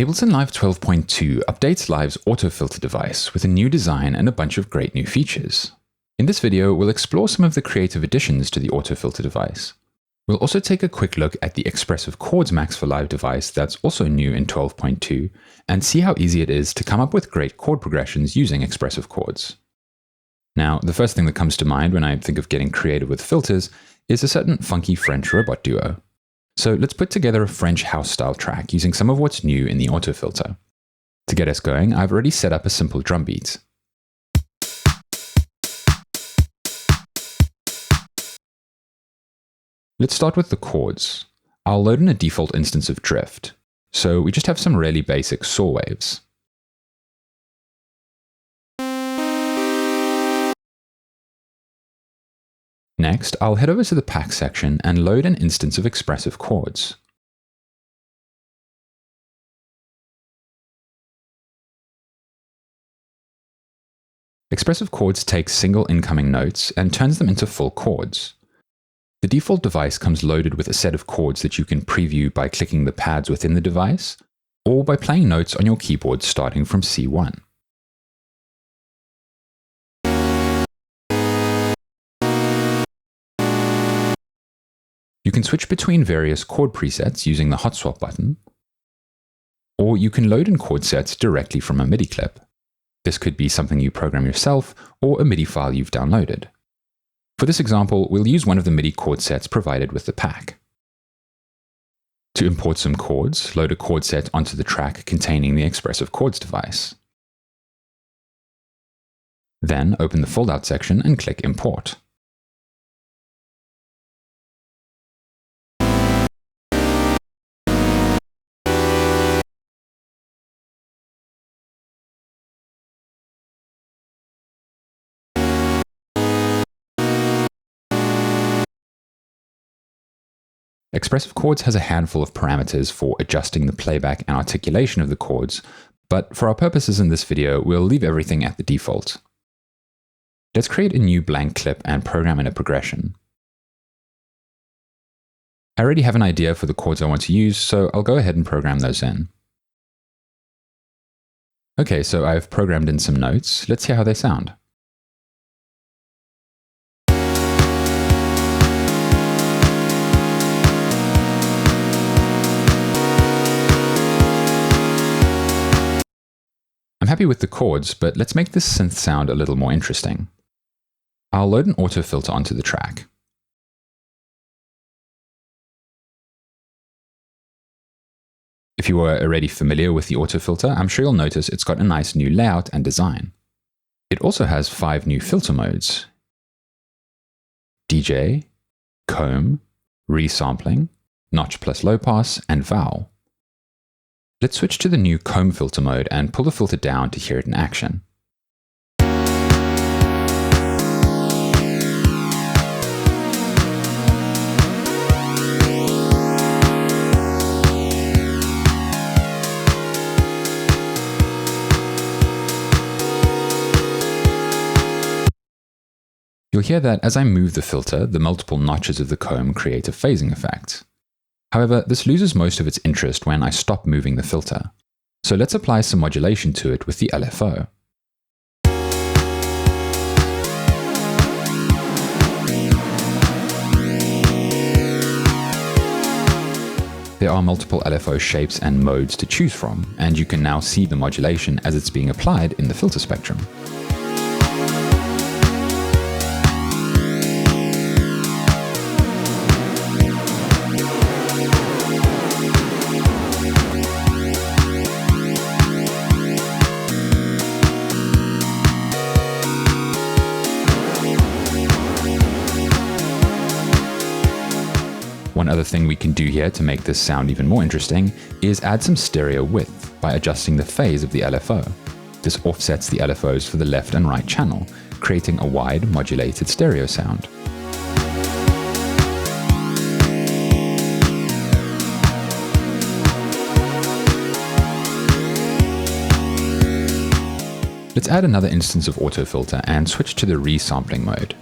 Ableton Live 12.2 updates Live's AutoFilter device with a new design and a bunch of great new features. In this video, we'll explore some of the creative additions to the AutoFilter device. We'll also take a quick look at the Expressive Chords Max for Live device that's also new in 12.2, and see how easy it is to come up with great chord progressions using Expressive Chords. Now, the first thing that comes to mind when I think of getting creative with filters is a certain funky French robot duo. So let's put together a French house-style track using some of what's new in the AutoFilter. To get us going, I've already set up a simple drum beat. Let's start with the chords. I'll load in a default instance of drift, so we just have some really basic saw waves. Next, I'll head over to the pack section and load an instance of Expressive Chords. Expressive Chords takes single incoming notes and turns them into full chords. The default device comes loaded with a set of chords that you can preview by clicking the pads within the device, or by playing notes on your keyboard starting from C1. You can switch between various chord presets using the hot swap button, or you can load in chord sets directly from a MIDI clip. This could be something you program yourself or a MIDI file you've downloaded. For this example, we'll use one of the MIDI chord sets provided with the pack. To import some chords, load a chord set onto the track containing the Expressive Chords device. Then open the fold-out section and click Import. Expressive Chords has a handful of parameters for adjusting the playback and articulation of the chords, but for our purposes in this video, we'll leave everything at the default. Let's create a new blank clip and program in a progression. I already have an idea for the chords I want to use, so I'll go ahead and program those in. Okay, so I've programmed in some notes. Let's hear how they sound. I'm happy with the chords, but let's make this synth sound a little more interesting. I'll load an AutoFilter onto the track. If you are already familiar with the AutoFilter, I'm sure you'll notice it's got a nice new layout and design. It also has 5 new filter modes: DJ, comb, resampling, notch plus low pass, and vowel. Let's switch to the new comb filter mode and pull the filter down to hear it in action. You'll hear that as I move the filter, the multiple notches of the comb create a phasing effect. However, this loses most of its interest when I stop moving the filter. So let's apply some modulation to it with the LFO. There are multiple LFO shapes and modes to choose from, and you can now see the modulation as it's being applied in the filter spectrum. One other thing we can do here to make this sound even more interesting is add some stereo width by adjusting the phase of the LFO. This offsets the LFOs for the left and right channel, creating a wide modulated stereo sound. Let's add another instance of AutoFilter and switch to the resampling mode.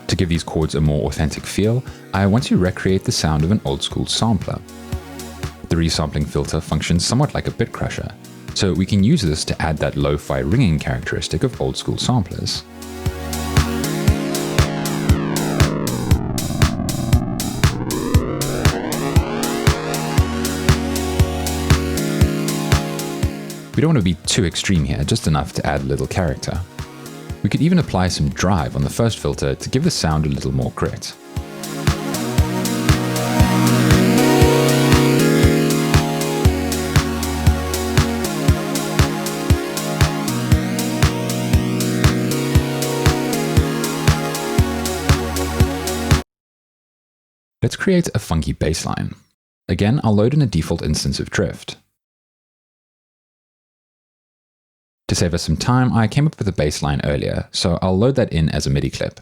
To give these chords a more authentic feel, I want to recreate the sound of an old-school sampler. The resampling filter functions somewhat like a bit crusher, so we can use this to add that lo-fi ringing characteristic of old-school samplers. We don't want to be too extreme here, just enough to add a little character. We could even apply some drive on the first filter to give the sound a little more grit. Let's create a funky bassline. Again, I'll load in a default instance of Drift. To save us some time, I came up with a bassline earlier, so I'll load that in as a MIDI clip.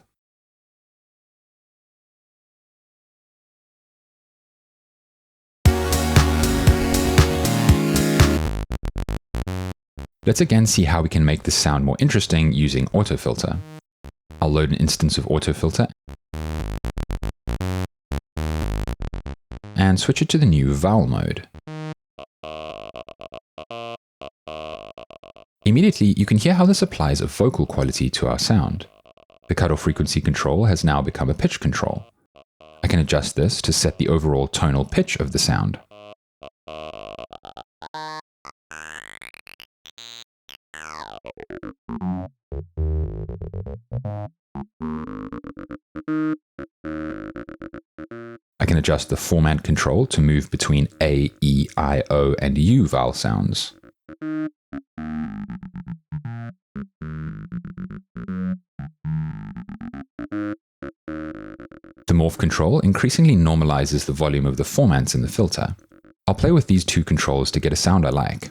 Let's again see how we can make this sound more interesting using AutoFilter. I'll load an instance of AutoFilter and switch it to the new Vowel mode. Immediately, you can hear how this applies a vocal quality to our sound. The cutoff frequency control has now become a pitch control. I can adjust this to set the overall tonal pitch of the sound. I can adjust the format control to move between A, E, I, O, and U vowel sounds. The morph control increasingly normalizes the volume of the formants in the filter. I'll play with these two controls to get a sound I like.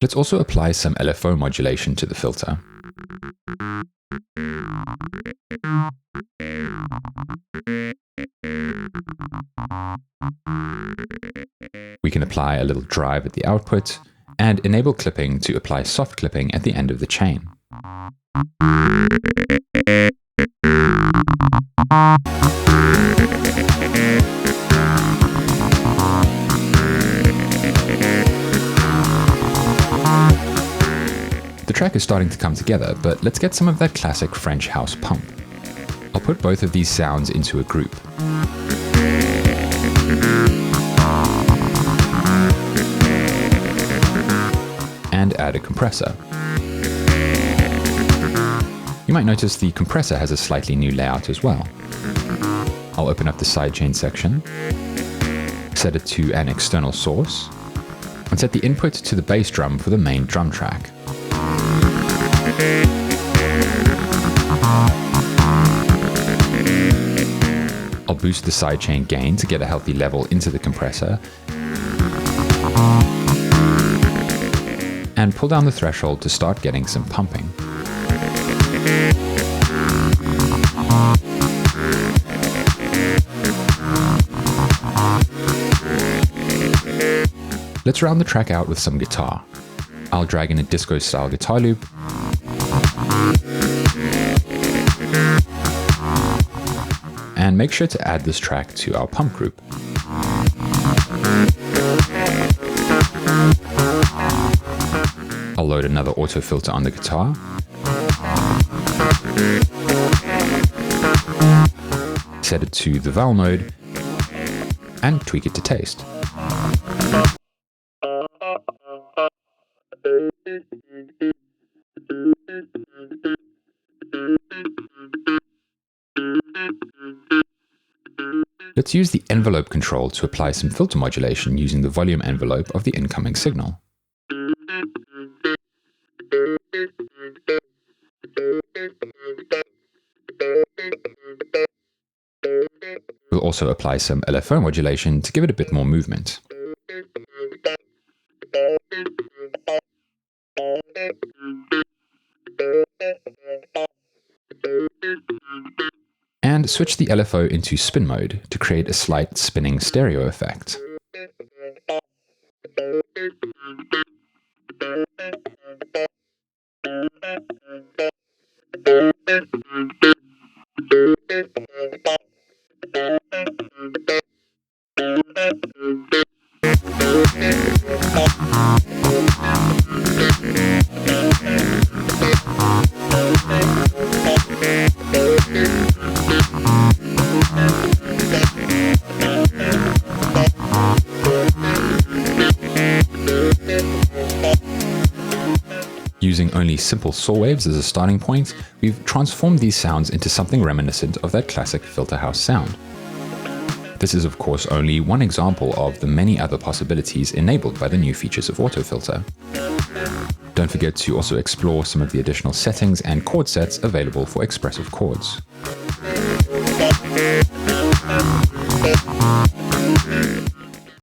Let's also apply some LFO modulation to the filter. We can apply a little drive at the output, and enable clipping to apply soft clipping at the end of the chain. The track is starting to come together, but let's get some of that classic French house pump. I'll put both of these sounds into a group. And add a compressor. You might notice the compressor has a slightly new layout as well. I'll open up the sidechain section, set it to an external source, and set the input to the bass drum for the main drum track. I'll boost the sidechain gain to get a healthy level into the compressor, and pull down the threshold to start getting some pumping. Let's round the track out with some guitar. I'll drag in a disco-style guitar loop, and make sure to add this track to our pump group. I'll load another AutoFilter on the guitar, set it to the Vowel mode, and tweak it to taste. Let's use the envelope control to apply some filter modulation using the volume envelope of the incoming signal. We'll also apply some LFO modulation to give it a bit more movement. And switch the LFO into spin mode to create a slight spinning stereo effect. Using only simple saw waves as a starting point, we've transformed these sounds into something reminiscent of that classic filter house sound. This is of course only one example of the many other possibilities enabled by the new features of AutoFilter. Don't forget to also explore some of the additional settings and chord sets available for Expressive Chords.